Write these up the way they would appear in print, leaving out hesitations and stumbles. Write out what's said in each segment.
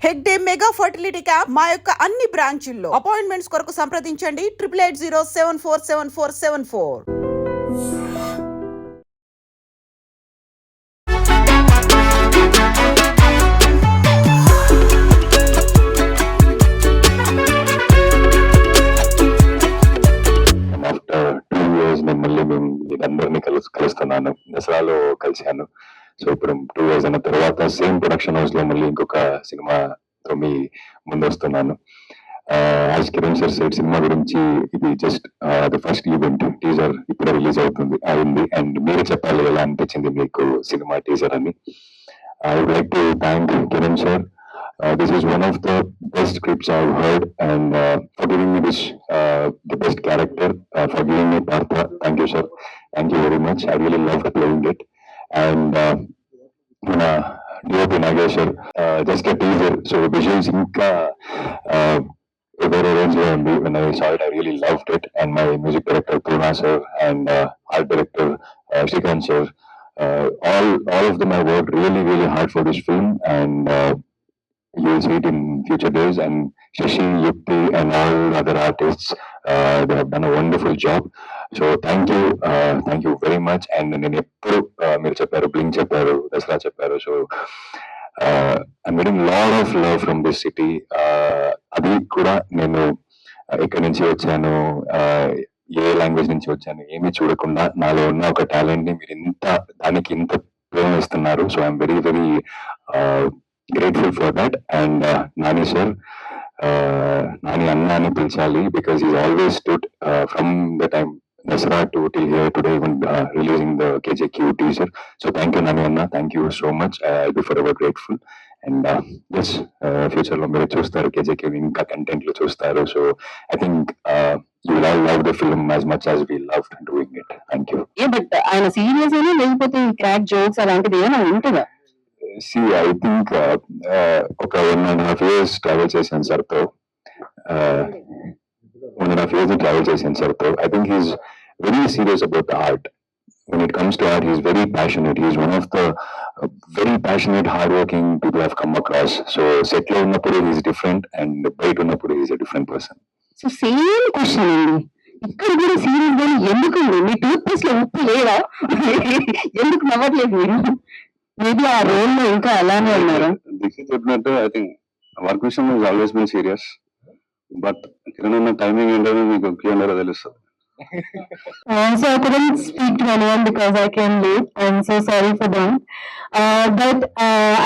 Hegde mega fertility camp మా యొక్క అన్ని బ్రాంచుల్లో. అపాయింట్మెంట్స్ కొరకు సంప్రదించండి 8880747474. ఆఫ్టర్ 2 years నేను మళ్ళీ అందరినీ కలుస్తున్నాను. దసరాలో కలిశాను. సో ఇప్పుడు 2 years అన్న తర్వాత సేమ్ ప్రొడక్షన్ హౌస్ లో మళ్ళీ ఇంకొక సినిమాతో మీ ముందు వస్తున్నాను. As Kiran sir side cinema గురించి ఇది just the first event. Teaser ఇప్పుడే రిలీజ్ అయింది. అండ్ మీరే చెప్పాలి ఎలా అనిపించింది మీకు సినిమా టీజర్ అని. I would like to thank Kiran sir. This is one of the best scripts I've heard, and for giving me the best character, for giving me Partha. Thank you, sir. Thank you very much. I really loved playing it. And DOP Nageshwar, just a teaser. So visuals inka very range lo undi. When I saw it, I really loved it. And my music director Purna sir and art director Shrikant sir. All of them have worked really hard for this film, and you will see it in future days. And Shashi, Yukti, and all other artists, they have done a wonderful job. So thank you very much. And నేను ఎప్పుడు మీరు చెప్పారు, blink చెప్పారు, దసరా చెప్పారు. So I'm getting lot of love from this city. అది కూడా నేను ఎక్కడి నుంచి వచ్చాను, ఏ లాంగ్వేజ్ నుంచి వచ్చాను ఏమీ చూడకుండా నాలో ఉన్న ఒక టాలెంట్ ని మీరు దానికి ఇంత ప్రేమ ఇస్తున్నారు. So I'm very grateful for that. And Nani sir, Nani అన్న అని పిలిచాలి, because is always stood from the time Dasara to till here today, even releasing the KJQ teaser. So thank you Nani Anna, thank you so much. I'll be forever grateful. And yes, future lo mere chustaru KJQ inka content lo chustaru. So I think you will all love the film as much as we loved doing it. Thank you. Yeah, but ఆయన serious అయినా లేకపోతే crack jokes అలాంటిది ఏమైనా ఉంటుందా? See, I think ఒక 1.5 years travel చేశాను సార్తో. 1.5 years travel చేశాను సార్తో. I think he's very serious about the art. When it comes to art, he's very passionate. He's one of the very passionate, hardworking people I've come across. So set lo ఉన్నప్పుడు he's different, and బయట ఉన్నప్పుడు he's a different person. So same question అండి, ఇక్కడ కూడా serious గా ఎందుకు మీ tooth paste లో ఉప్పు లేదా? ఎందుకు నవ్వట్లేదు మీరు? మేబీ ఆ రోల్ లో ఇంకా అలానే ఉన్నారా? చెప్పినట్టు ఐ థింక్ వర్క్ విషయంలో always been serious, but Kiran timing ఏంటో మీకు క్లియర్ తెలుస్తుంది. So I couldn't speak to anyone because I came late. I'm so sorry for that. But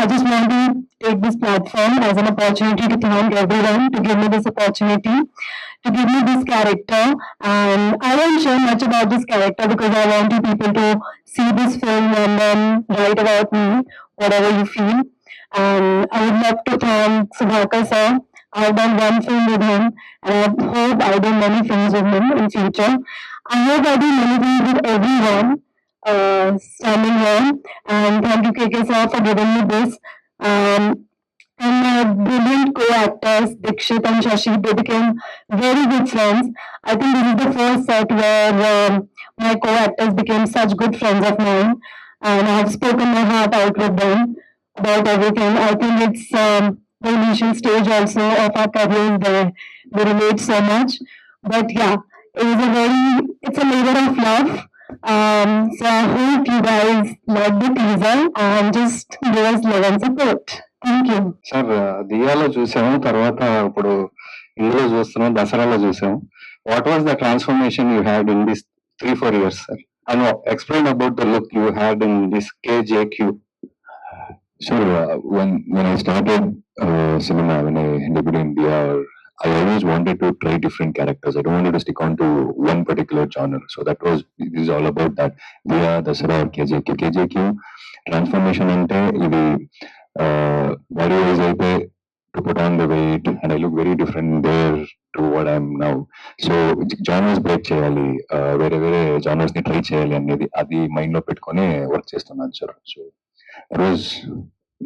I just want to take this platform as an opportunity to thank everyone to give me this opportunity, to give me this character. And I won't share much about this character because I want you people to see this film and then write about me, whatever you feel. And I would love to thank Subhakar sir. I've done one film with him, and I hope I do many films with him in future. I hope I do many things with everyone standing here. And thank you KK sir for giving me this. And my brilliant co-actors Dikshit and Shashi, they became very good friends. I think this is the first set where my co-actors became such good friends of mine, and I have spoken my heart out with them about everything. I think it's the initial stage also of our careers where we relate so much. But yeah, it's a labor of love. So I hope you guys like the teaser and just give us love and support. Thank you. Sir, దియాలో చూసాము, తర్వాత ఇప్పుడు ఇందులో చూస్తున్నాం, దసరాలో చూసాము. What was the transformation you had in this 3-4 years, sir? And explain about the look you had in this KJQ. Sure. When I started cinema, when I debuted in Diya, I always wanted to try different characters. I don't wanted to stick on to one particular genre. So this is all about that. Diya, Dasara, KJQ. KJQ transformation ante idi body wise aithe to put on the weight, and I look very different there to what I am now. So genres break cheyali, వేరే genres ni try cheyali అనేది అది mind లో పెట్టుకొని work చేస్తున్నాను sir. So that was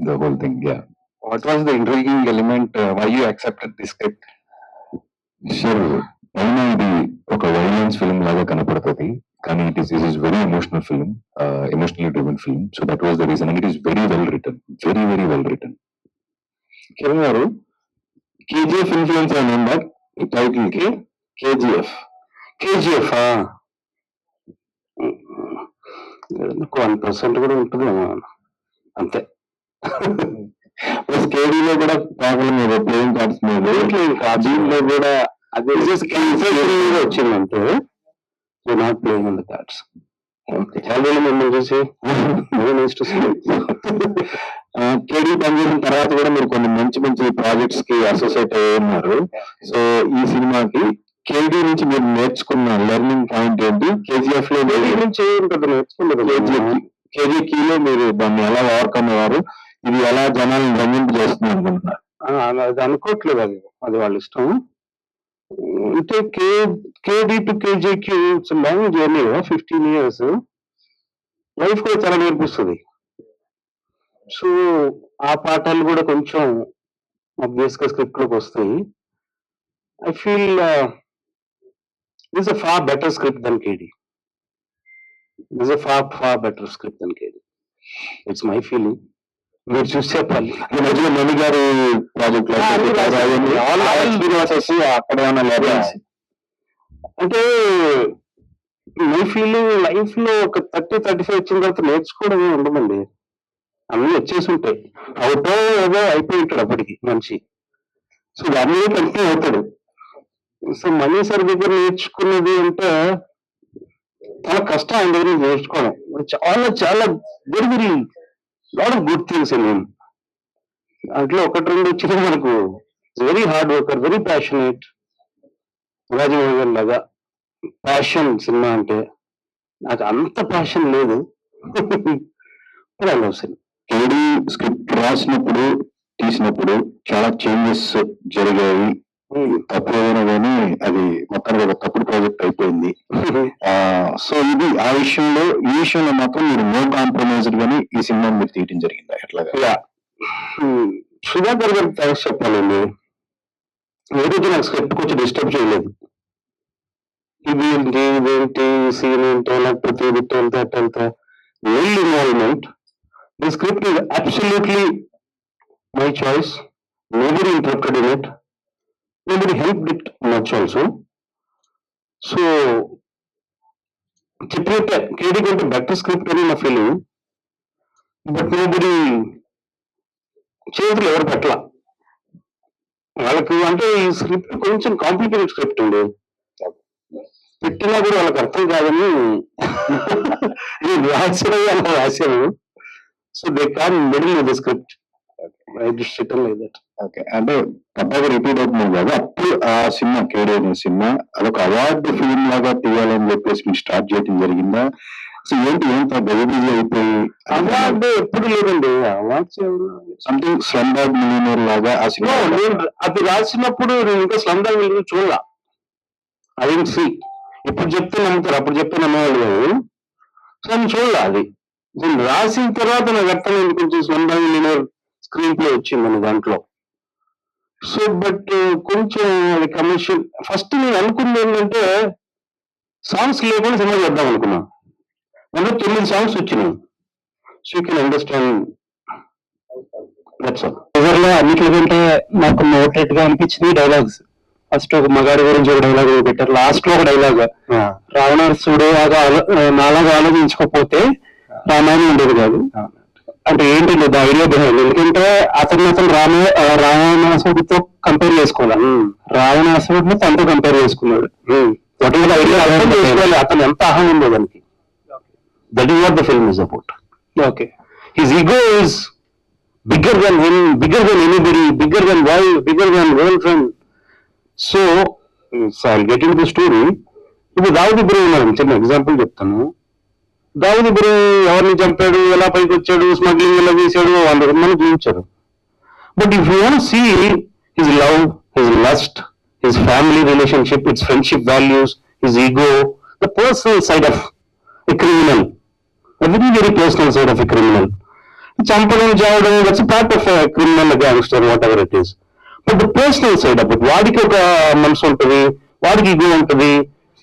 the whole thing. Yeah. What was the intriguing element? Why you accepted this script? Sure. పైన ఇది ఒక violence film లాగా కనపడుతుంది, కానీ this is very emotional film, emotionally driven film. So that was the reason, and it is very well written, very well written. Kiran గారు, KGF influence అని ఉందా ఈ టైటిల్ కి? కేజీఎఫ్ నాకు 1% కూడా ఉంటుందేమో అంతే. ప్లస్ కేడీలో కూడా ప్రాబ్లం మీద ప్లేయింగ్ కార్డ్స్ మీద దీంట్లో కూడా అదే వచ్చింది అంతే. Not playing in the cards. చాలా మిమ్మల్ని చూసి కేడీ పనిచేసిన తర్వాత కూడా మీరు కొన్ని మంచి మంచి ప్రాజెక్ట్స్ కి అసోసియేట్ అయ్యి ఉన్నారు. సో ఈ సినిమాకి కేడీ నుంచి మీరు నేర్చుకున్న లెర్నింగ్ పాయింట్ ఏంటి? కేజీఎఫ్ లో నుంచి నేర్చుకున్నారు. కేజీకి లో మీరు దాన్ని ఎలా ఓవర్కమ్ అయ్యారు? ఇది ఎలా జనాలను రంజింపు చేస్తుంది అనుకుంటున్నారు? అది అనుకోవట్లేదు, అది వాళ్ళ ఇష్టం. అంటే కేడీ టు కేజీకి it's long journey, 15 years. Life కూడా చాలా నేర్పిస్తుంది. సో ఆ పాఠాలు కూడా కొంచెం ఆబ్వియస్ గా స్క్రిప్ట్ లోకి వస్తాయి. I feel this a far better script than KD. This a far better script than KD. It's my feeling. మీరు చూసి చెప్పాలి. ఈ మధ్యలో మణి గారి ప్రాజెక్ట్ అక్కడ ఏమన్నా లెర్నింగ్స్ అంటే మై ఫీలింగ్ లైఫ్ లో ఒక 30-35 వచ్చిన తర్వాత నేర్చుకోవడం ఉండదండి. అన్నీ వచ్చేసి ఉంటాయి. అవుటో ఏదో అయిపోయి ఉంటాడు అప్పటికి మనిషి. సో దాని మీద కంటిన్యూ అవుతాడు. సో మనీ సార్ దగ్గర నేర్చుకున్నది అంటే చాలా కష్టం ఆయన దగ్గర నుంచి నేర్చుకోవడం. చాలా చాలా very very lot of good things in him. దాంట్లో 1-2 వచ్చినా మనకు very hard worker, very passionate. Rajamouli లాగా ప్యాషన్ సినిమా అంటే నాకు అంత ప్యాషన్ లేదు. కేడీ స్క్రిప్ట్ రాసినప్పుడు తీసినప్పుడు చాలా చేంజెస్ జరిగాయి. తప్పు ఏదైనా కానీ అది మొత్తానికి ఒక తప్పుడు ప్రాజెక్ట్ అయిపోయింది. సో ఇది ఈ విషయంలో మాత్రం మీరు నో కాంప్రమైజ్డ్ గానీ ఈ సినిమా మీరు తీయటం జరిగిందా ఎట్లాగా? సుధాకర్ గారికి థ్యాంక్స్ చెప్పాలండి. ఏదైతే నాకు స్క్రిప్ట్ కొంచెం డిస్టర్బ్ చేయలేదు. ఇదేంటి సీన్ ఏంటో లేకపోతే వెళ్తా well involvement. The script is absolutely my choice. Nobody interrupted in it. Nobody helped it much also. So, చెప్పినట్టే కేడీ కంటే బెటర్ స్క్రిప్ట్ అని నా ఫీలింగ్. బట్ నోబడీ చేతులు ఎవరు పెట్టల వాళ్ళకి. అంటే ఈ స్క్రిప్ట్ కొంచెం కాంప్లికేటెడ్ స్క్రిప్ట్ అండి. పెట్టినా కూడా వాళ్ళకి అర్థం కాదని రాశాను. So they can meddle with the script. I just sit like that. Okay, అంటే పద్దాగా రిపీట్ అవుతుంది కదా. అప్పుడు ఆ సినిమా కేడీ అనే సినిమా అదొక అవార్డు ఫిల్మ్ లాగా తీయాలని చెప్పేసి మీరు స్టార్ట్ చేయడం జరిగిందా? సో ఏంత గజిబిజీ అయిపోయి అవార్డు ఎప్పుడు లేదండి. Awards something Slumdog Millionaire లాగా ఆ సినిమా అది రాసినప్పుడు నేను ఇంకా స్లమ్ డాగ్ మిలియనర్ చూడాల. I don't see. ఇప్పుడు చెప్తే నమ్ముతారు, అప్పుడు చెప్తే నమ్మేవాళ్ళు కాదు. సో నేను చూడాల. అది నేను రాసిన తర్వాత నాకు అర్థం కొంచెం slum dog millionaire screen play వచ్చిందని దాంట్లో. సో బట్ కొంచెం అది కమర్షియల్. ఫస్ట్ నేను అనుకున్నది ఏంటంటే సాంగ్స్ లేకుండా సినిమా చేద్దాం అనుకున్నా. అందులో 9 songs వచ్చినాయి. So you can understand. అన్నిటికంటే నాకు నోటెడ్ గా అనిపించింది డైలాగ్స్. ఫస్ట్ ఒక మగాడి గురించి ఒక డైలాగ్ పెట్టారు. లాస్ట్ లో ఒక డైలాగ్, రావణాసుడు నాలాగా ఆలోచించకపోతే రామాయణం ఉండేది కాదు. అంటే ఏంటంటే ఐడియా బిహైండ్. ఎందుకంటే అతను రావణాసుడితో కంపేర్ చేసుకోవాలి. రావణాసుడిని తనతో కంపేర్ చేసుకున్నాడు. ఐడియా అర్థం చేసుకోవాలి అతను ఎంత అహం ఉందో దానికి. That is what the film is about. Okay, his ego is bigger than him, bigger than anybody, bigger than wife, bigger than girl friend. So I get in to the story. ఇప్పుడు దావుద్ ఇబ్రహీం చిన్న example చెప్తాను. దావుద్ ఇబ్రహీం ఎవరిని చంపాడు, ఎలా పైకి వచ్చాడు, smuggling ఎలా చేశాడు, వాళ్ళు మనం చూపించారు. But if you want see his love, his lust, his family relationship, his friendship values, his ego, the personal side of a criminal, very very personal side of a criminal. చంపడం, చావడం, that's part of criminal gangster, whatever it is. But the personal side of it, వాడికి ఒక మనసు ఉంటుంది, వాడికి ego ఉంటుంది,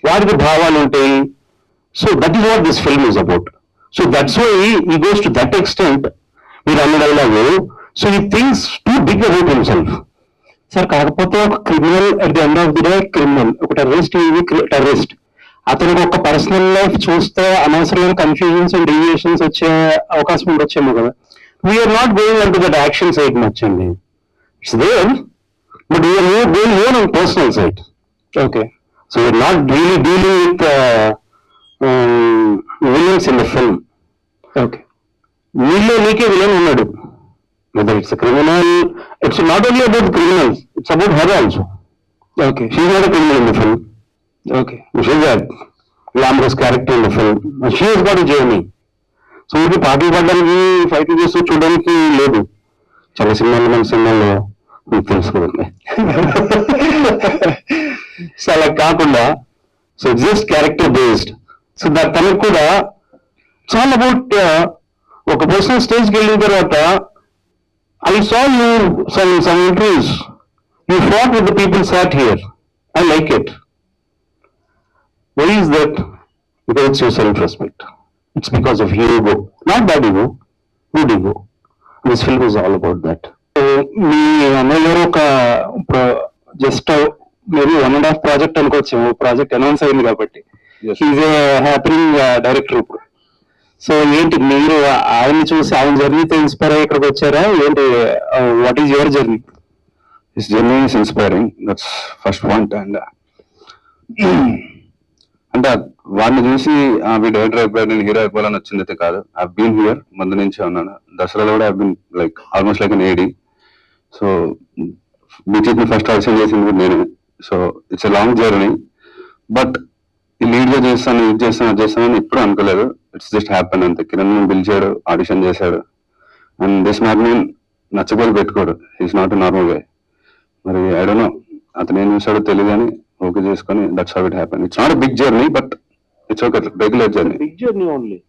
వాడికి భావాలు ఉంటాయి. So that is what this film is about. So that's why he goes to that extent. మీరు అన్న dialogue so he thinks too big about himself. Sir కాకపోతే ఒక criminal at the end of the day criminal, ఒక terrorist terrorist. అతనికి ఒక personal life చూస్తే అనవసరమైన confusions and deviations వచ్చే అవకాశం ఉండొచ్చేమో కదా. We're not going on to that action side much అండి. It's there, but we're going more on personal side. Okay, so we're not really dealing with villains in the film. Okay, వీళ్ళే నీకే villain ఉన్నాడు. Whether it's a criminal, it's not only about criminals, it's about her also. Okay. She's not a criminal in the film. Okay. She's a glamorous character in the film. She has got a journey. So ఇది పాటలు పాడడానికి fight చేస్తూ చూడడానికి లేదు. చాలా సినిమాలు మన సినిమాల్లో మీకు తెలుసు కదండి. సో అలా కాకుండా so it's just character based. So తనకు కూడా చాలా అబౌట్ ఒక పర్సనల్ స్టేజ్కి వెళ్ళిన తర్వాత I saw you some interviews. You fought with the people sat here. I like it. Why is that? Because it's your self-respect. It's because of your ego. Not bad ego, good ego. This film is all about that. మీ అన్నగారు ఒక just maybe 1.5 project అనుకోవచ్చు. Project announce అయింది కాబట్టి is a happening director ఇప్పుడు. So ఏంటి మీరు ఆయన్ని చూసి ఆయన జర్నీతో ఇన్స్పైర్ అయ్యి ఇక్కడికి వచ్చారా ఏంటి? What is your journey? His journey is inspiring, that's first point. And అంటే వాడిని చూసి వీడు డైరెక్టర్ అయిపోయాడు, నేను హీరో అయిపోవాలని వచ్చింది అయితే కాదు. ఐ బీన్ హియర్, ముందు నుంచే ఉన్నాను. దసరాలో కూడా I been like almost like an AD. So BJP first audition చేసింది కూడా నేనే. So it's a long journey, but lead గా చేస్తాను, ఇది చేస్తాను, అది చేస్తాను అని ఎప్పుడు అనుకోలేదు. ఇట్స్ జస్ట్ హ్యాపెన్ అంతే. కిరణ్ పిలిచాడు, ఆడిషన్ చేశాడు. అండ్ దిస్ మ్యాన్ నచ్చబోలు పెట్టుకోడు. He's not a normal way. మరి ఐ డోంట్ నో అతను ఏం చూసాడో తెలియదు కానీ ఓకే చేసుకొని that's how it happen. It's not a big journey, but it's okay, regular journey. Big journey only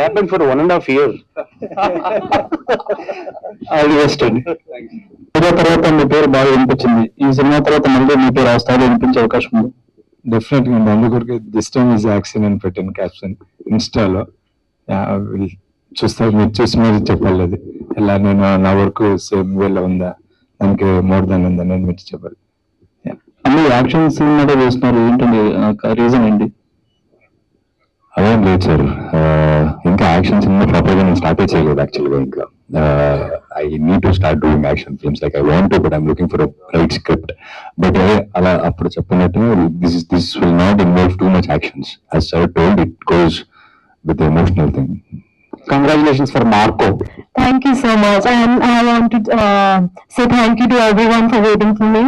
happen for 1.5 years. All the best అండి. తర్వాత మీ పేరు బాగా వినిపించింది. ఈ సినిమా తర్వాత మళ్ళీ మీ పేరు ఆ స్థాయిలో వినిపించే అవకాశం ఉంది. డెఫినెట్ గా అందుకొరకు దిస్ టైమ్ ఈజ్ యాక్షన్ అని పెట్టాను క్యాప్షన్ ఇన్స్టాలో. చూస్తారు, మీరు చూసి మీరు చెప్పాలి అది ఎలా నేను నా వరకు సేమ్ వేలో ఉందా, దానికి మోర్ దాన్ ఉందా నేను మీరు చెప్పాలి. అన్ని యాక్షన్ సినిమా చేస్తున్నారు, ఏంటండి రీజన్ ఏంటి? అదేం లేదు సార్, ఇంకా యాక్షన్ సినిమా ప్రాపర్గా నేను స్టార్ట్ చేయలేదు యాక్చువల్గా. ఇంకా I need to start doing action films like I want to, but I'm looking for right script. But అలా అప్పుడు చెప్పినట్టు this will not involve too much actions. As sir told, it goes with emotional thing. Congratulations for Marco. Thank you so much, and I want to say thank you to everyone for waiting for me.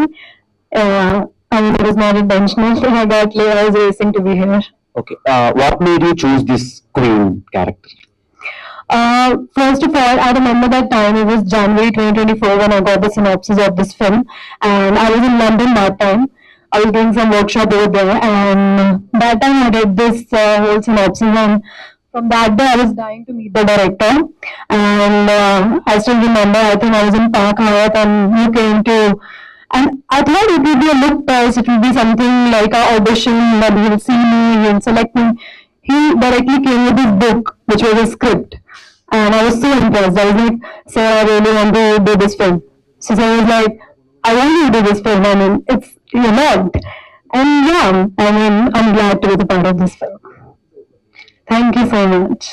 I mean, it was not intentional. I was racing to be here. Okay. What made you choose this queen character? First of all, I remember that time, it was January 2024 when I got the synopsis of this film, and I was in London that time. I was doing some workshop over there, and that time I read this whole synopsis, and from that day I was dying to meet the director. And I still remember, I think I was in Park Hyatt and you came to, and I thought it would be a look test, it would be something like an audition that he will see me, he will select me. He directly came with his book, which was a script, and I was so impressed. I was like, sir, I really want to do this film. So I was like, I want you to do this film. I mean, it's, you're not. And yeah, I mean, I'm glad to be the part of this film. Thank you so much.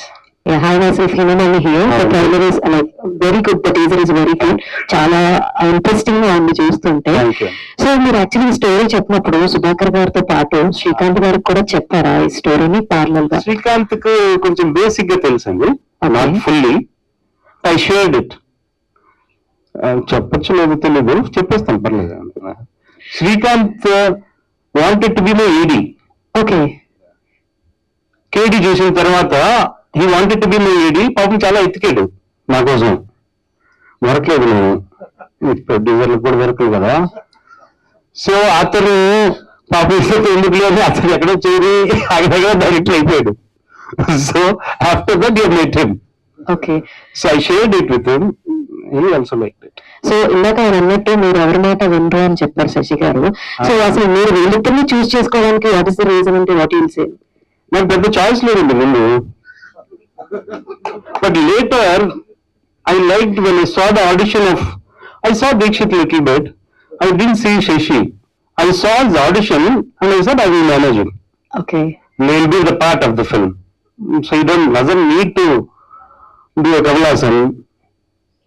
Yeah, hi myself, Himanani here. The trailer is like very good. The teaser is very good. చాలా interesting గా ఉంది చూస్తుంటే. So మీరు actually story చెప్పినప్పుడు సుధాకర్ గారితో పాటు శ్రీకాంత్ గారికి కూడా చెప్పారా ఈ స్టోరీని ప్యారలల్ గా? శ్రీకాంత్ కు కొంచెం బేసిక్ గా తెలుసండి, not fully. I shared it. చెప్పచ్చు లేదు తెలీదు, చెప్పేస్తాను పర్లేదు. Srikanth wanted to be my ED. Okay. KD చూసిన తర్వాత he wanted to be my ED. పాపం చాలా ఎత్తికాడు నా కోసం, దొరకలేదు. నేను ప్రొడ్యూసర్లకు కూడా దొరకలేదు కదా. సో అతను పాపం ఎందుకు లేదు, అతను ఎక్కడో చేరి అక్కడ డైరెక్టర్ అయిపోయాడు. So after that you met him. Okay. So I shared it with him. He also liked it. So ఇందాక ఆయన అన్నట్టు మీరు ఎవరి మాట వినరు అని చెప్పారు శశి గారు. సో అసలు మీరు వీళ్ళిద్దరిని చూస్ చేసుకోవడానికి వాట్ ఇస్ ద రీజన్ అంటే వాట్ విల్ సే? నాకు పెద్ద చాయిస్ లేదండి ముందు, but later I liked when I saw the audition of, I saw Dikshit little bit. I didn't see Shashi. I saw his audition and I said I will manage him. Okay. He'll be the part of the film. So he doesn't need to do a Kamal Haasan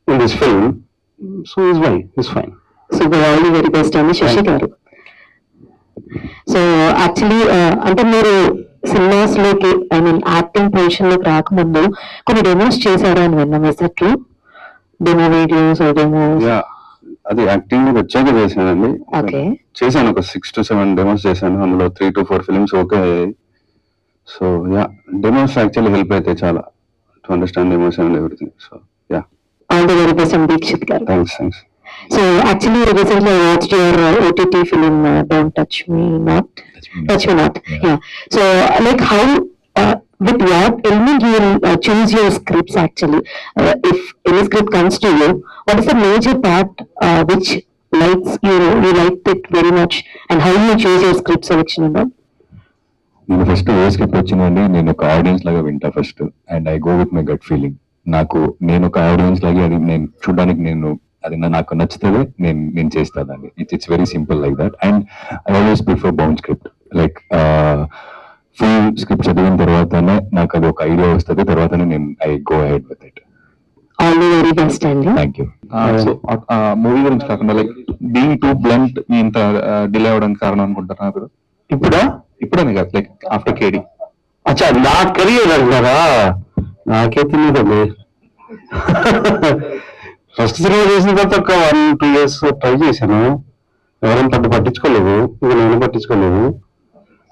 in this film. So he's fine. Super, all the very best అండి శశి గారు. So actually అంటే మీరు cinemas లోకి I mean acting position లోకి రాకముందు కొన్ని demos చేశారు అని విన్నాం. Is that true? Demo videos demos? Yeah, అది యాక్టింగ్ వచ్చాక చేశానండి. ఓకే. చేశాను, ఒక 6 to 7 డెమోస్ చేశాను. అందులో 3 to 4 ఫిల్మ్స్ ఓకే అయ్యాయి. So yeah, demos actually help అవుతాయి చాలా to understand emotion and everything. So yeah, all the very best అండి దీక్షిత్ గారు. Thanks. So actually recently I watched your OTT film Don't Touch Me Not. Yeah. So like how with what element you will choose your scripts actually? If any script comes to you, what is the major part which likes you liked it very much, and how you choose your script selection and all? నేను first ఏ script వచ్చిందండి, నేను ఒక audience లాగా వింటా first, and I go with my gut feeling. నేను ఒక audience లాగే అది నేను చూడడానికి అది నాకు నచ్చుతుంది, నేను చేస్తానండి. It's very simple like that. And I always prefer bound script. Like full script చదివిన తర్వాతనే నాకు అది ఒక ఐడియా వస్తుంది, తర్వాతనే I go ahead with it. All the very best అండి. Thank you. సో మూవీ గురించి కాకుండా లైక్ బీయింగ్ టూ బ్లంట్ మీ ఇంత డిలే అవడానికి కారణం అనుకుంటారా? ఇప్పుడనే కాదు, లైక్ ఆఫ్టర్ కేడి. అచ్చా, నా కెరియర్ అంటారా? నాకే తెలియదండి. ఫస్ట్ సినిమా చేసిన తర్వాత ఒక 1-2 years ట్రై చేశాను. ఎవరైనా పట్టించుకోలేదు, ఇక నేను పట్టించుకోలేదు.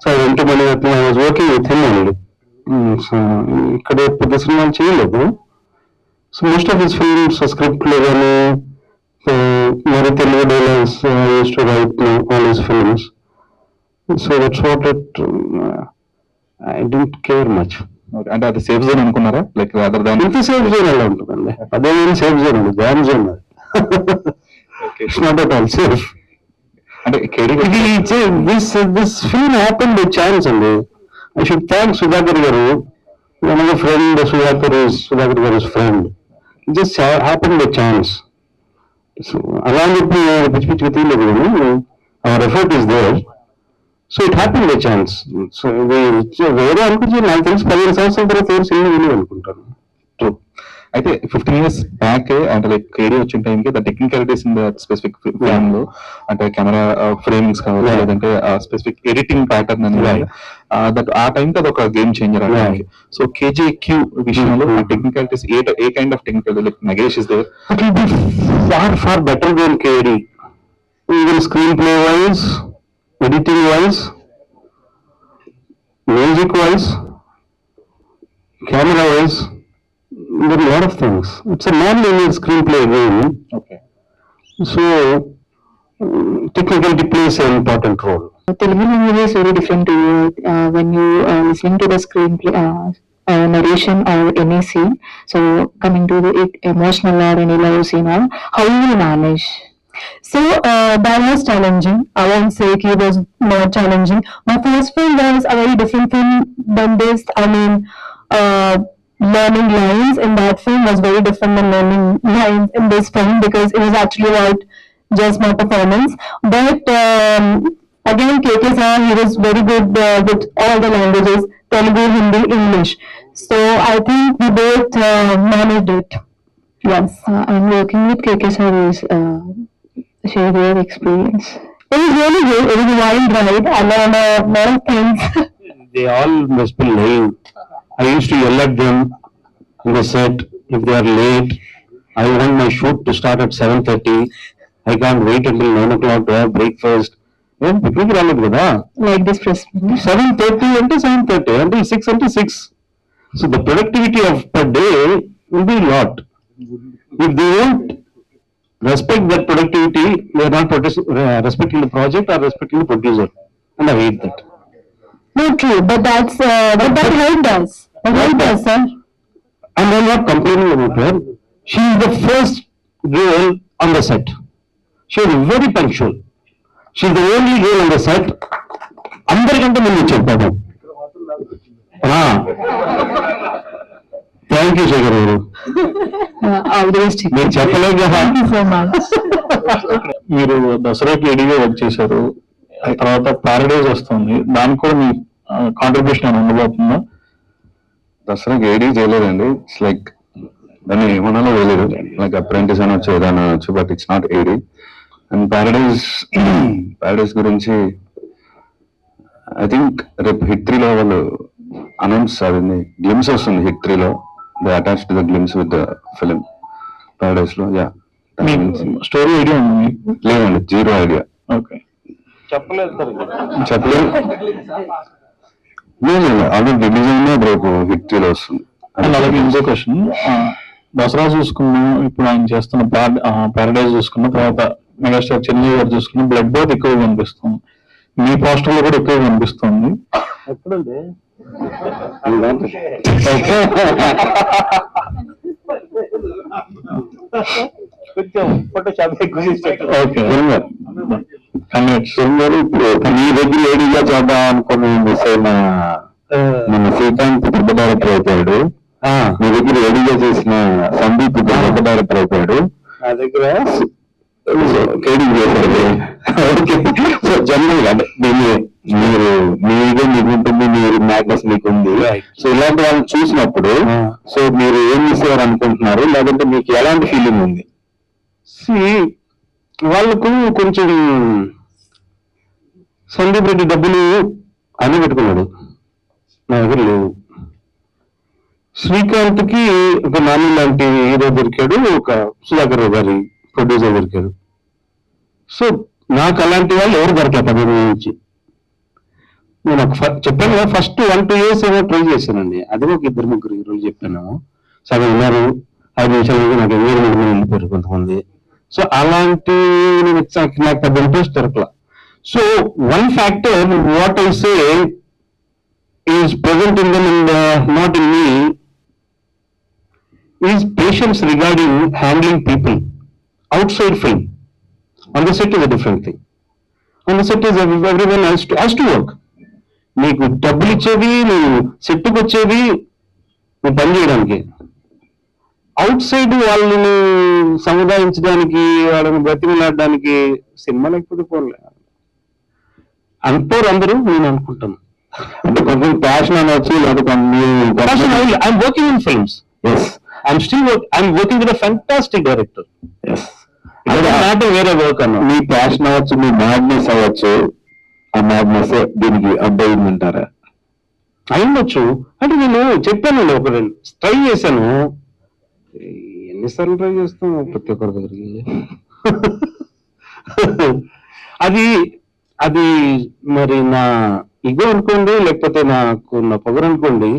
So went many working with him అండి. సో ఇక్కడ పెద్ద సినిమాలు చేయలేదు. So most of his films script లో కానీ మరి Telugu dialogues use to write all his films. So that's what it I don't care much. అంటే అది సేఫ్ జోన్ అనుకున్నారా? లైక్ అదర్ దాన్ ఇంత సేఫ్ జోన్ ఎలా ఉంటుందండి? అదేం సేఫ్ జోన్ అండి, jam zone. It's not at all safe. అంటే KD this film happen by chance అండి. I should thank Sudhakar garu. One of the friend Sudhakar garu friend. Just happen by chance. So అలా అని చెప్పి పిచ్చి పిచ్చిగా తీయలేదు కానీ our effort is there. So it happen by chance. So వేరే అనుకుంటే నాకు తెలిసి 15 సంవత్సరాల తర్వాత ఎవరు సినిమా వెళ్ళి అనుకుంటాను. అయితే 15 years బ్యాక్ అంటే లైక్ కేడి వచ్చిన టైంకి the technicalities in the specific film లో, అంటే కెమెరా ఫ్రేమింగ్స్ కావచ్చు, లేదంటే స్పెసిఫిక్ ఎడిటింగ్ ప్యాటర్న్ అనేది దట్ ఆ టైంకి అది ఒక గేమ్ చేంజర్ అనేది. సో కేజీక్యూ విషయంలో technicalities a kind of technical like Nagesh is there? It will be far better than KD. Even screenplay wise, editing wise, music wise, camera wise, there are a lot of things. It's a non-linear screenplay game. Okay. So technically plays an important role. Telugu language is very different to you when you listening to the screenplay narration or any scene. So coming to the emotional or any love scene, how you will manage? So that was challenging. I won't say it was not challenging. My first film was a very different film than this. I mean, learning lines in that film was very different than learning lines in this film, because it was actually about just my performance. But again, KK sir, he was very good with all the languages, Telugu, Hindi, English. So I think we both managed it. Yes. I'm working with KK sir is share your experience. It was really good. It was a wild ride. I learned a lot of things. They all must be lying. I used to yell at them in the set if they are late. I want my shoot to start at 7:30. I can't wait until 9 o'clock to have breakfast. People రాలేదు కదా. Like this press meeting. 7:30 అంటే 7:30 అంటే 6 అంటే 6. So the productivity of per day will be a lot. If they won't respect that productivity, they are not respecting the project or respecting the producer, and I hate that. No, true, but that helped us. That helped us, sir. And I'm not complaining about her. She is the first girl on the set. She is very punctual. She is the only girl on the set. అందరికంటే ముందు వచ్చాడు పాపం. Thank thank you Shekhar గారు. All the best. నేను చెప్పలేదు కదా. Thank you so much. మీరు దసరాకి ఎడిగా వర్క్ చేశారు, ఆ తర్వాత ప్యారడైజ్ వస్తుంది, దానికి కూడా మీ కాంట్రిబ్యూషన్ ఏమైనా ఉండబోతుందా? దసరాకి ఏడీ చేయలేదండి. ఇట్స్ లైక్ దాన్ని ఏమన్నాలో వేయలేదు, లైక్ అప్రెంటిస్ అనొచ్చు ఏదైనా అనొచ్చు, but it's not AD. And Paradise గురించి ఐ థింక్ రేపు హిట్ 3లో వాళ్ళు అనౌన్స్ అది గ్లిమ్స్ వస్తుంది హిట్ 3లో, they attach to the glimpse with the film Paradise లో. యా స్టోరీ ఐడియా ఉంది మీకు? లేదండి, జీరో ఐడియా. ఓకే, చెప్పలేదు ఆల్రెడీ రిలీజ్ అయినా రేపు హిట్ 3లో వస్తుంది. అండ్ అలాగే ఇంకో క్వశ్చన్, దసరా చూసుకున్నాం, ఇప్పుడు ఆయన చేస్తున్న ప్యారడైజ్ చూసుకున్న తర్వాత మెగాస్టార్ చిరంజీవి గారు చూసుకున్న బ్లడ్ బాత్ ఎక్కువగా కనిపిస్తుంది, మీ పోస్టర్ లో కూడా ఎక్కువగా కనిపిస్తుంది. ఓకే, మీ దగ్గర ఏడీగా చేద్దాం అనుకుని మిస్ అయిన మన శ్రీకాంత్ పెద్ద డైరెక్టర్ అయిపోయాడు, మీ దగ్గర ఏడీగా చేసిన సందీప్ పెద్ద డైరెక్టర్ అయిపోయాడు, నా దగ్గర కేడీ చేశాడు. సో జనరల్ గా మీరు మీదే మీకు ఉంటుంది, మీరు మ్యాగ్నస్ మీకు ఉంది. సో ఇలాంటి వాళ్ళు చూసినప్పుడు సో మీరు ఏం మిస్ అయ్యారు అనుకుంటున్నారు, లేదంటే మీకు ఎలాంటి ఫీలింగ్ ఉంది? వాళ్ళకు కొంచెం సందీప్ రెడ్డి డబ్బులు అని పెట్టుకున్నాడు, నా దగ్గర లేవు. శ్రీకాంత్ కి ఒక నాని లాంటి హీరో దొరికాడు, ఒక సుధాకర్ గారి ప్రొడ్యూసర్ దొరికాడు. సో నాకు అలాంటి వాళ్ళు ఎవరు దొరకలేదు 15 నుంచి. నేను చెప్పాను కదా, ఫస్ట్ 1-2 years ఏమో ట్రై చేశానండి, అది ఒక 2-3 హీరోలు చెప్పాను, సగం ఉన్నారు, 5 నిమిషాలు నాకు ఎంగేజ్మెంట్ మీద వెళ్ళిపోయారు కొంతమంది. సో అలాంటి నాకు పెద్ద ఇంట్రెస్ట్ దొరకలా. So one factor what I say is present in them and not in me is patience regarding handling people outside film. On the set is a different thing. On the set is everyone has to work. నీకు డబ్బులు ఇచ్చేది, నువ్వు సెట్కి వచ్చేది నువ్వు పని చేయడానికి. Out side వాళ్ళని సముదాయించడానికి, వాళ్ళని బ్రతిమలాడడానికి సినిమా లేకపోతే పోలే అనుకోరు అందరూ, నేను అనుకుంటాను. అంటే కొంచెం ప్యాషన్ అనవచ్చు, లేకపోతే I'm working in films. I'm working with a fantastic director. Yes. Not వేరే వర్క్ అన్న. మీ ప్యాషన్ అవ్వచ్చు, మీ మ్యాడ్నెస్ అవ్వచ్చు, ఆ మ్యాడ్నెస్ దీనికి అడ్డయిందంటారా? అయ్యొచ్చు. అంటే నేను చెప్పాను, ఒక ట్రై చేశాను, ఎన్నిసార్లు ట్రై చేస్తాం ప్రతి ఒక్కరి దగ్గరికి. అది మరి నా ఇగో అనుకోండి, లేకపోతే నా పొగరు అనుకోండి,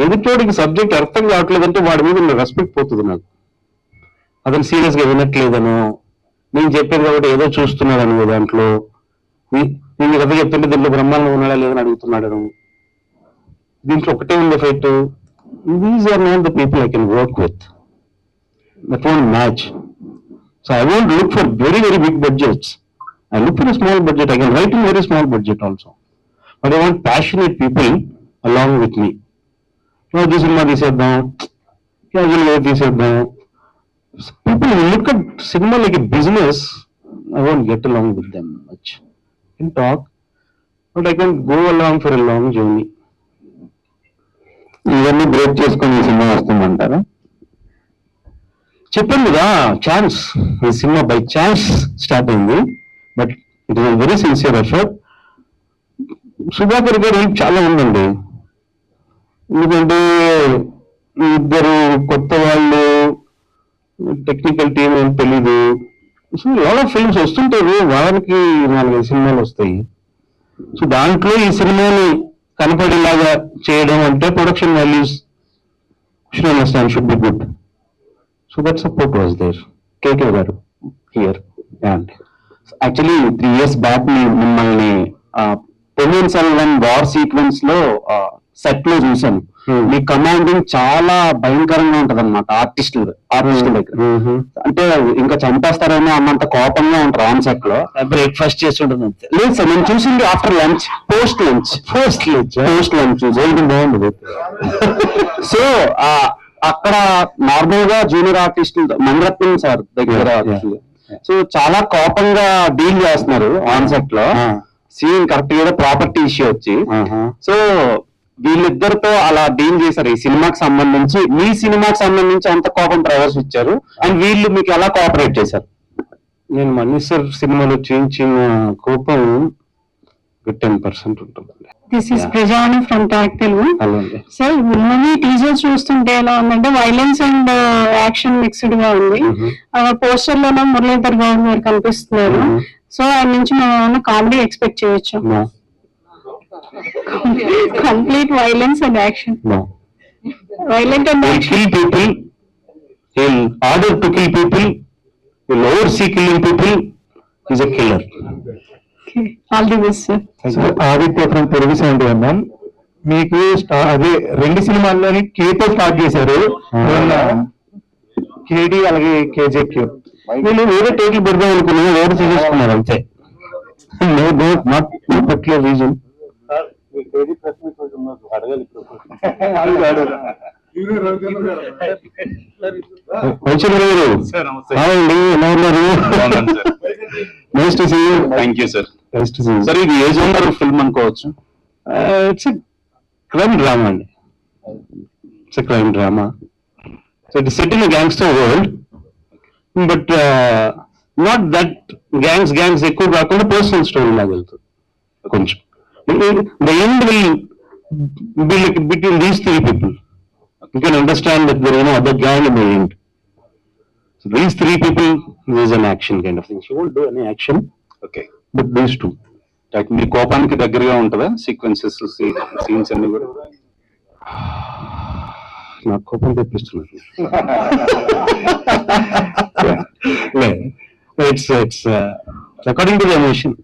ఎదుటోడికి సబ్జెక్ట్ అర్థం కావట్లేదంటే వాడి మీద ఉన్న రెస్పెక్ట్ పోతుంది నాకు. అతను సీరియస్ గా వినట్లేదనో, నేను చెప్పేది కాబట్టి ఏదో చూస్తున్నాడను, దాంట్లో నేను కథ చెప్తుంటే దీంట్లో బ్రహ్మాండం ఉన్నాడా లేదని అడుగుతున్నాడను, దీంట్లో ఒకటే ఉంది fight. These are not the people I can work with, that won't match. So I won't look for very very big budgets, I look for a small budget. I can write in very small budget also, but I want passionate people along with me. ఈ సినిమా తీసేద్దాం, తీసేద్దాం. People who look at cinema like a business, I won't get along with them much. I can talk, but I can go along for a long journey. ఇవన్నీ break చేసుకొని ఈ cinema వస్తుందంటారా? చెప్పాను కదా, chance. ఈ సినిమా బై ఛాన్స్ స్టార్ట్ అయింది, but it is very sincere effort. Sudhakar గారి help చాలా ఉందండి, ఎందుకంటే ఇద్దరు కొత్త వాళ్ళు, టెక్నికల్ టీమ్ ఏం తెలీదు. సో లాట్ ఆఫ్ ఫిల్మ్స్ వస్తుంటాయి, వారానికి 4-5 సినిమాలు వస్తాయి. సో దాంట్లో ఈ సినిమాని కనపడేలాగా చేయడం అంటే production values should understand, should be good. So that support was there. KK garu here. And actually 3 years back మిమ్మల్ని పొన్నియిన్ సెల్వన్ వార్ సీక్వెన్స్ లో సెట్ లో చూసాను. మీ కమాండింగ్ చాలా భయంకరంగా ఉంటది అనమాట ఆర్టిస్టుల దగ్గర. అంటే ఇంకా చంపేస్తారేమో అన్నంత కోపంగా ఉంటారు ఆన్ సెట్ లో. బ్రేక్ఫాస్ట్ చేసి ఉంటుంది అంతే. లేదు సార్, నేను చూసింది ఆఫ్టర్ లంచ్, పోస్ట్ లంచ్ బాగుంది. సో అక్కడ నార్మల్ గా జూనియర్ ఆర్టిస్ట్ మణిరత్నం సార్ దగ్గర సో చాలా కోపంగా డీల్ చేస్తున్నారు ఆన్ సెట్ లో సీన్ కరెక్ట్ గా ప్రాపర్టీ ఇష్యూ వచ్చి సో వీళ్ళిద్దరితో అలా డీల్ చేశారు. ఈ సినిమాకి సంబంధించి మీ సినిమాకి సంబంధించి అంత కోపం ప్రదర్శించారు అండ్ వీళ్ళు మీకు ఎలా కోఆపరేట్ చేశారు? నేను మనీషర్ సినిమాలో చేయించిన కోపం 10% ఉంటుంది. This is Prajani from talk Telugu. అలాగే సార్ మూవీ టీజర్ చూస్తుంటే ఎలా ఉందంటే వైలెన్స్ అండ్ యాక్షన్ మిక్స్డ్ గా ఉంది. పోస్టర్ లోనే మురళీధర్ గౌడ్ గారు కనిపిస్తున్నారు. సో ఆయన నుంచి మనం ఏమైనా కామెడీ ఎక్స్పెక్ట్ చేయొచ్చు? Complete violence and action. Violent and action. kill people, he'll order to kill people, he'll oversee killing people, he's a killer. All the best sir. Aditya from Telugu 71. మీకు అదే 2 సినిమాల్లోని కేతో స్టార్ట్ చేశారు, కేడి అలాగే కేజేక్యూ. నేను వేరే టేకులు పెడదాం అనుకున్నా, వేరే తీసుకున్నారు అంతే. Not particular reason. అండి ఎలా ఉన్నారు? Nice to see you. Thank you sir. Nice to see you. Sir ఇది ఏ జోనర్ ఫిల్మ్ అనుకోవచ్చు? ఇట్స్ క్రైమ్ డ్రామా అండి. It's crime drama. So it set in gangster world, but not that gangs ఎక్కువ కాకుండా personal story లాగా వెళ్తుంది కొంచెం. The end will be like between these 3 people. You can understand that there is no other gang in the end. So these 3 people, there is an action kind of thing. She won't do any action, okay. but these 2. మీ కోపానికి దగ్గరగా ఉంటుందా sequences scenes అన్ని కూడా? నాకు కోపం తెప్పిస్తున్నారు. It's according to the emotion.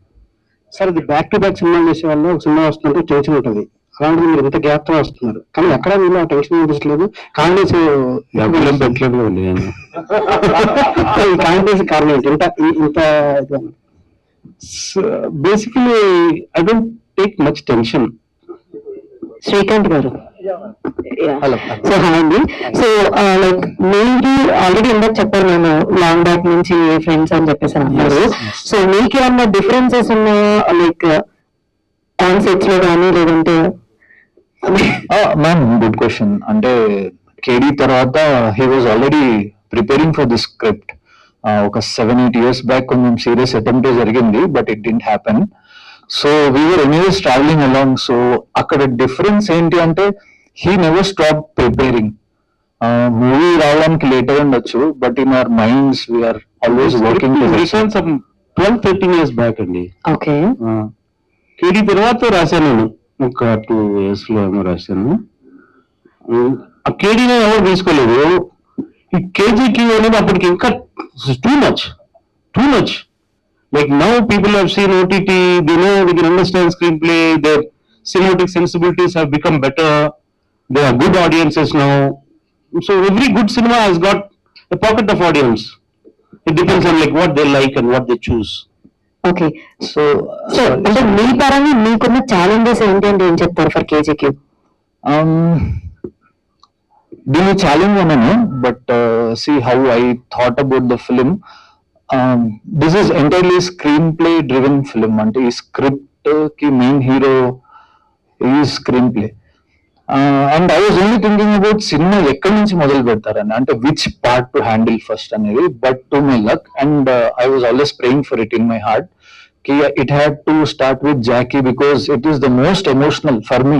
Sir ఇది బ్యాక్ టు బ్యాక్ సినిమా చేసే వాళ్ళు ఒక సినిమా వస్తుంటే టెన్షన్ ఉంటుంది. అలాంటిది మీరు ఇంత గ్యాప్ తో వస్తున్నారు, కానీ ఎక్కడ మీరు టెన్షన్ అనిపించలేదు. కాంగ్రెస్ పెట్టలేదు అండి నేను. ఈ కాంగ్రెస్ కారణం ఏంటి? ఇంత basically I don't take much tension. Srikanth గారు, హలో. సో హాయ్ అండి. సో లైక్ మీరు ఆల్రెడీ ఇందాక చెప్పారు, నేను లాంగ్ బ్యాక్ నుంచి ఫ్రెండ్స్ అని చెప్పేసి అన్నారు. సో మీకు ఏమన్నా డిఫరెన్సెస్ ఉన్నాయా, లైక్ ఆన్ సెట్స్ లో కానీ లేదంటే? Ma'am good question. అంటే కేడీ తర్వాత he was already preparing for this script. ఒక 7-8 years బ్యాక్ కొంచెం సీరియస్ అటెంప్ట్ జరిగింది, but it didn't happen. So we're anyways travelling along. సో అక్కడ డిఫరెన్స్ ఏంటి అంటే he never stop preparing. Movie రావడానికి లేట్ అయి ఉండొచ్చు, but in our minds we're always working. 12-13 years back అండి. ఓకే. కేడీ తర్వాత రాశాను నేను, ఒక 2 years లో ఏమో రాశాను. ఆ కేడీని ఎవరు తీసుకోలేదు. ఈ కేజీకి అనేది అప్పటికి ఇంకా too much. Like now people have seen OTT, they know they can understand screenplay, their cinematic sensibilities have become better, they are good audiences now. So every good cinema has got a pocket of audience. It depends on like what they like and what they choose. Okay. So అంటే మీ పరంగా మీకున్న challenges ఏంటి అంటే ఏం చెప్తారు for కేజీక్యూ? దీన్ని challenge అన్నాను, but see how I thought about the film. This is entirely screenplay driven film. అంటే ఈ స్క్రిప్ట్ కి మెయిన్ హీరో ఈ screenplay. And I was only thinking about సినిమా ఎక్కడి నుంచి మొదలు పెడతారని, అంటే which part to handle first అనేది. But to my luck and I was always praying for it in my heart కి it had to start with Jacky because it is the most emotional for me.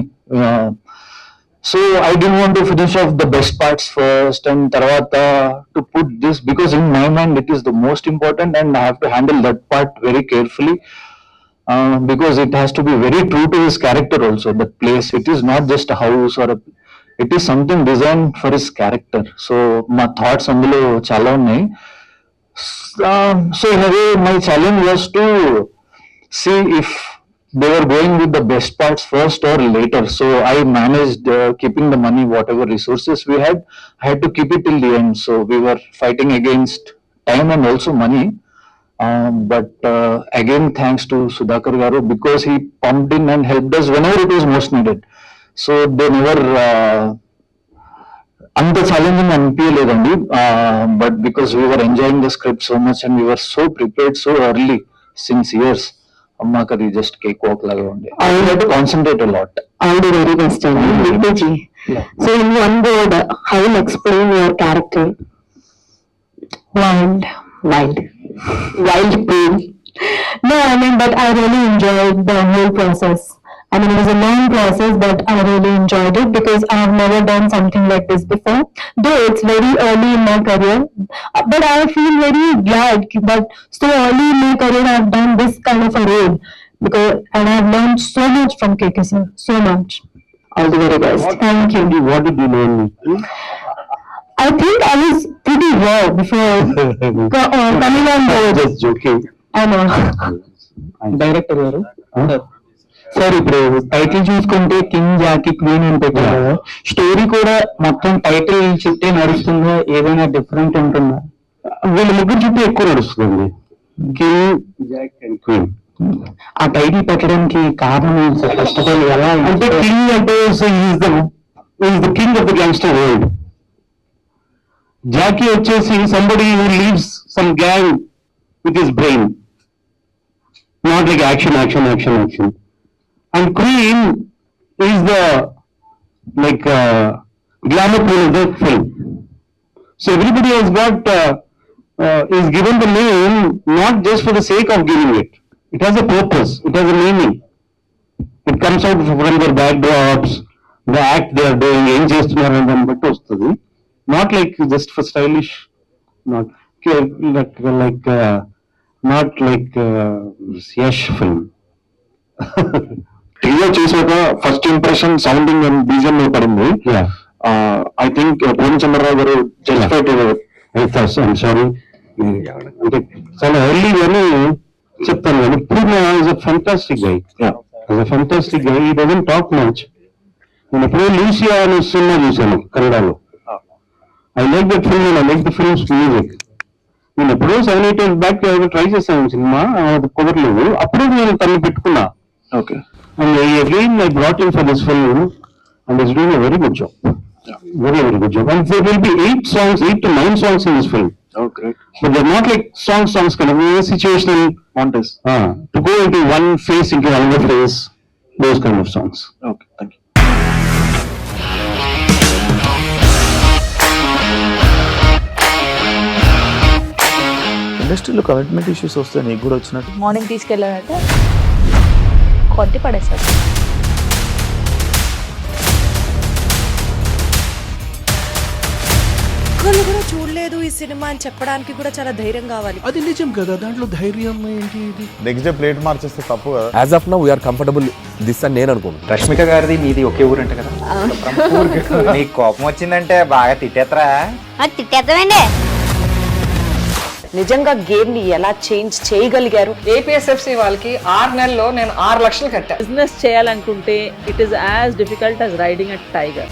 So I didn't want to finish off the best parts first and tarvata to put this, because in my mind it is the most important and I have to handle that part very carefully, because it has to be very true to his character also, that place. It is not just a house or it is something designed for his character. So my thoughts అందులో చాలా ఉన్నాయి. So in a way my challenge was to see if they were going with the best parts first or later. So I managed keeping the money, whatever resources we had, I had to keep it till the end. So we were fighting against time and also money. But again, thanks to Sudhakar Garu, because he pumped in and helped us whenever it was most needed. So they never అంత challenging అనిపించలేదండి, but because we're enjoying the script so much and we're so prepared so early since years, మాకు అది just cake walk లాగా ఉండే. I have to concentrate a lot. All the very best అండి విద్యాజీ. So in one word how will explain your character? Wild. Wild queen. No, I mean, but I really enjoyed the whole process. I mean, it was a long process, but I really enjoyed it because I have never done something like this before. Though it's very early in my career, but I feel very glad that so early in my career I have done this kind of a role and I have learned so much from KKC, so much. All the very best. Thank you. What did you learn? I think I was pretty raw before coming on board. Just joking. I know. Director గారు sir, ఇప్పుడు title చూసుకుంటే king, Jackie, queen అని పెట్టారు కదా, story కూడా మొత్తం title చుట్టే నడుస్తుందా, ఏదైనా డిఫరెంట్ ఉంటుందా? వీళ్ళ ముగ్గురు చుట్టూ ఎక్కువ నడుస్తుందండి, కింగ్, జాక్ అండ్ క్వీన్. ఆ టైటిల్ పెట్టడానికి కారణం ఫస్ట్ ఆఫ్ ఆల్ ఎలా అంటే కింగ్ అంటే is the king of the gangster world. Jacky వచ్చేసి somebody who leaves some gang with his brain, not like action. And Queen is the glamour queen of the film. So everybody has got is given the name not just for the sake of giving it. It has a purpose. It has a meaning. It comes out from their backdrops, the act they are doing, ఏం చేస్తున్నారు అని దాన్ని బట్టి వస్తుంది. Not like just for stylish, not like Yash film. Trailer చూసాక first impression sounding and BGM లో పడింది. I think Purnachandrarao గారు సారీ అంటే చాలా ఎర్లీగానే చెప్తాను కానీ పూర్ణ ఈజ్ అ ఫెంటాస్టిక్ గై. ఈ డజంట్ టాక్ మచ్. నేను ఎప్పుడో లూసియా అనే సినిమా చూశాను కన్నడలో. I like that film and I like the films music. నేను ఎప్పుడో 7-8 years బ్యాక్ ట్రై చేశాను సినిమా, అది కుదరలేదు. అప్పుడే నేను తను పెట్టుకున్నా. Okay. And again I brought him for this film and he's doing a very good job. Very good job. And there will be 8 to 9 songs in this film. Oh, great. But they're not like songs kind of situational montage. To go into one phase into another phase, those kind of songs. Okay, thank you. ఇండస్ట్రీలో commitment issues వస్తే నీకు కూడా వచ్చినట్టు? Morning తీసుకెళ్ళాలంటే కొట్టి పడేసారు. ఒక్కళ్ళు కూడా చూడలేదు ఈ సినిమా అని చెప్పడానికి కూడా చాలా ధైర్యం కావాలి. అది నిజం కదా, దాంట్లో ధైర్యం ఏంటి? ఇది నెక్స్ట్ డే ప్లేట్ మార్చేస్తే తప్పు కదా. As of now we're comfortable this అని నేను అనుకుంటున్నాను. రష్మిక గారిది మీది ఒకే ఊరు అంట కదా? నీకు కోపం వచ్చిందంటే బాగా తిట్టేత్తరా? తిట్టేద్దామండి. నిజంగా గేమ్ ని ఎలా చేంజ్ చేయగలిగారు? ఏపీఎస్ఎఫ్సి వాళ్ళకి 6 నెలల్లో నేను 6 లక్షలు కట్టా. బిజినెస్ చేయాలనుకుంటే it is as difficult as riding a tiger.